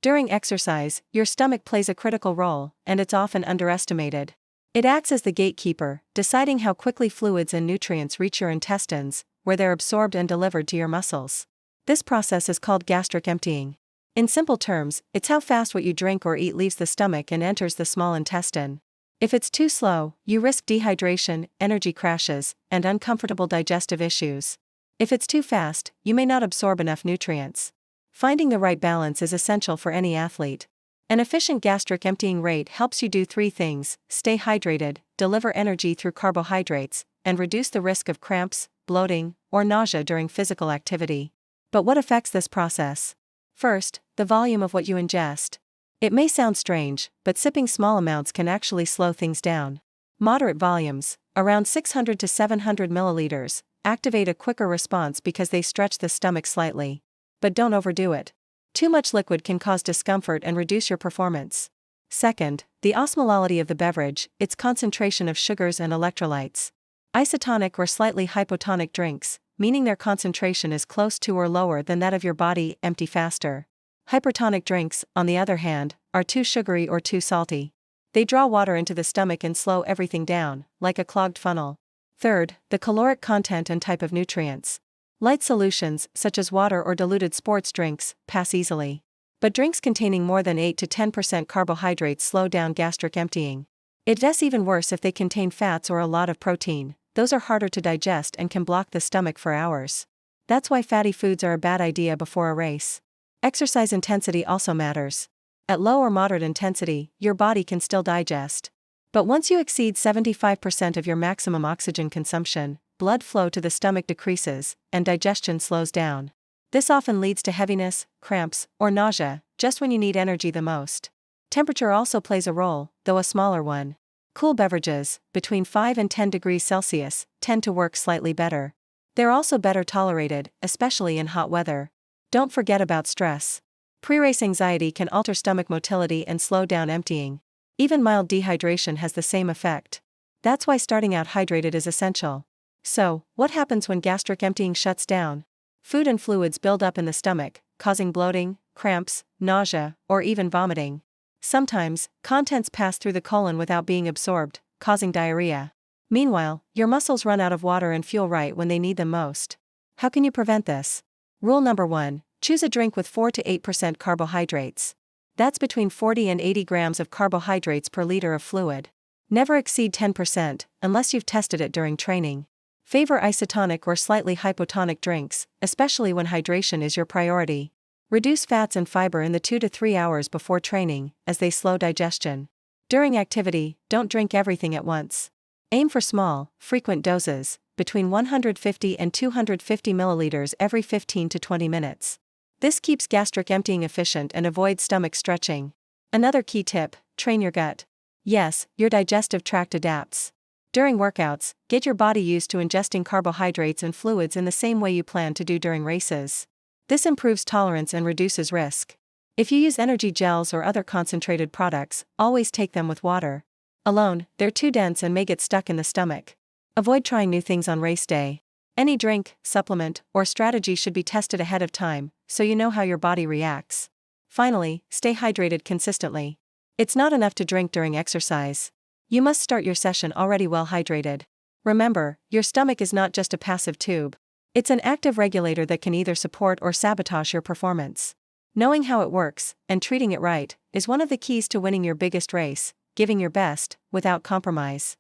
During exercise, your stomach plays a critical role, and it's often underestimated. It acts as the gatekeeper, deciding how quickly fluids and nutrients reach your intestines, where they're absorbed and delivered to your muscles. This process is called gastric emptying. In simple terms, it's how fast what you drink or eat leaves the stomach and enters the small intestine. If it's too slow, you risk dehydration, energy crashes, and uncomfortable digestive issues. If it's too fast, you may not absorb enough nutrients. Finding the right balance is essential for any athlete. An efficient gastric emptying rate helps you do three things: stay hydrated, deliver energy through carbohydrates, and reduce the risk of cramps, bloating, or nausea during physical activity. But what affects this process? First, the volume of what you ingest. It may sound strange, but sipping small amounts can actually slow things down. Moderate volumes, around 600 to 700 milliliters, activate a quicker response because they stretch the stomach slightly. But don't overdo it. Too much liquid can cause discomfort and reduce your performance. Second, the osmolality of the beverage, its concentration of sugars and electrolytes. Isotonic or slightly hypotonic drinks, meaning their concentration is close to or lower than that of your body, empty faster. Hypertonic drinks, on the other hand, are too sugary or too salty. They draw water into the stomach and slow everything down, like a clogged funnel. Third, the caloric content and type of nutrients. Light solutions, such as water or diluted sports drinks, pass easily. But drinks containing more than 8 to 10% carbohydrates slow down gastric emptying. It gets even worse if they contain fats or a lot of protein. Those are harder to digest and can block the stomach for hours. That's why fatty foods are a bad idea before a race. Exercise intensity also matters. At low or moderate intensity, your body can still digest. But once you exceed 75% of your maximum oxygen consumption, blood flow to the stomach decreases, and digestion slows down. This often leads to heaviness, cramps, or nausea, just when you need energy the most. Temperature also plays a role, though a smaller one. Cool beverages, between 5 and 10 degrees Celsius, tend to work slightly better. They're also better tolerated, especially in hot weather. Don't forget about stress. Pre-race anxiety can alter stomach motility and slow down emptying. Even mild dehydration has the same effect. That's why starting out hydrated is essential. So, what happens when gastric emptying shuts down? Food and fluids build up in the stomach, causing bloating, cramps, nausea, or even vomiting. Sometimes, contents pass through the colon without being absorbed, causing diarrhea. Meanwhile, your muscles run out of water and fuel right when they need them most. How can you prevent this? Rule number 1, choose a drink with 4 to 8% carbohydrates. That's between 40 and 80 grams of carbohydrates per liter of fluid. Never exceed 10%, unless you've tested it during training. Favor isotonic or slightly hypotonic drinks, especially when hydration is your priority. Reduce fats and fiber in the 2 to 3 hours before training, as they slow digestion. During activity, don't drink everything at once. Aim for small, frequent doses, between 150 and 250 milliliters every 15 to 20 minutes. This keeps gastric emptying efficient and avoids stomach stretching. Another key tip: train your gut. Yes, your digestive tract adapts. During workouts, get your body used to ingesting carbohydrates and fluids in the same way you plan to do during races. This improves tolerance and reduces risk. If you use energy gels or other concentrated products, always take them with water. Alone, they're too dense and may get stuck in the stomach. Avoid trying new things on race day. Any drink, supplement, or strategy should be tested ahead of time, so you know how your body reacts. Finally, stay hydrated consistently. It's not enough to drink during exercise. You must start your session already well hydrated. Remember, your stomach is not just a passive tube. It's an active regulator that can either support or sabotage your performance. Knowing how it works, and treating it right, is one of the keys to winning your biggest race, giving your best, without compromise.